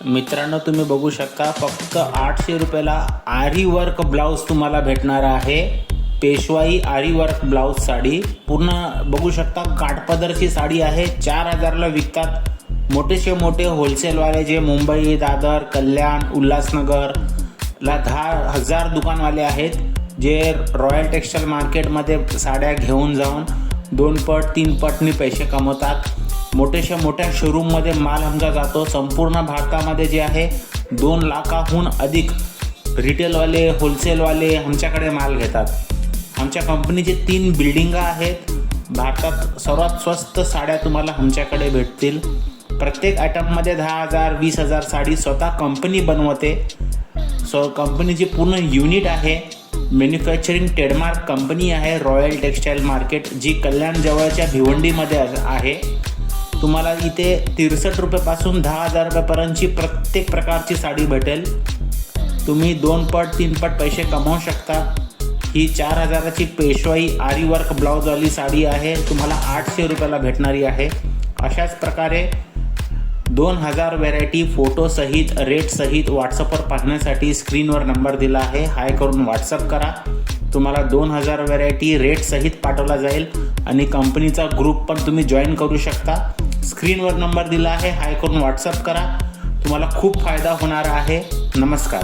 मित्रांनो, तुम्ही बघू शकता फक्त 800 रुपयाला आरी वर्क ब्लाउज तुम्हाला भेटणार आहे। पेशवाई आरी वर्क ब्लाउज साडी पूर्ण बघू शकता, काठपदरची साडी आहे। 4000 ला विकतात मोठेसे मोठे होलसेलवाले, जे मुंबई, दादर, कल्याण, उल्हासनगर ला 10,000 दुकानवाले आहेत, जे रॉयल टेक्सटाईल मार्केटमध्ये साड्या घेऊन जाऊन 2 पट 3 पटनी पैसे कमवतात। मोठ्याशा मोठ्या शोरूममध्ये माल आमचा जातो। संपूर्ण भारतामध्ये जे आहे 2 लाखाहून अधिक रिटेलवाले, होलसेलवाले आमच्याकडे माल घेतात। आमच्या कंपनीचे 3 बिल्डिंग आहेत। भारतात सर्वात स्वस्त साड्या तुम्हाला आमच्याकडे भेटतील। प्रत्येक आयटममध्ये 10,000 20,000 साडी स्वतः कंपनी बनवते। कंपनीची पूर्ण युनिट आहे। मॅन्युफॅक्चरिंग ट्रेडमार्क कंपनी आहे रॉयल टेक्सटाईल मार्केट, जी कल्याण जवळच्या भिवंडीमध्ये आहे। तुम्हाला इथे 63 रुपयापासून 10,000 रुपयापर्यंतची प्रत्येक प्रकारची साडी भेटेल। तुम्ही 2 पट 3 पट पैसे कमवू शकता। ही 4000 ची पेशवाई आरी वर्क ब्लाउजवाली साडी आहे, तुम्हाला 800 रुपयाला भेटणारी आहे। अशाच प्रकारे 2000 व्हरायटी फोटोसहित रेटसहित व्हॉट्सअपवर पाहण्यासाठी स्क्रीनवर नंबर दिला आहे, हाय करून व्हॉट्सअप करा। तुम्हाला 2000 व्हरायटी रेटसहित पाठवला जाईल आणि कंपनीचा ग्रुप पण तुम्ही जॉईन करू शकता। स्क्रीनवर नंबर दिला आहे, हाय करून व्हॉट्सअप करा। तुम्हाला खूप फायदा होणार आहे। नमस्कार।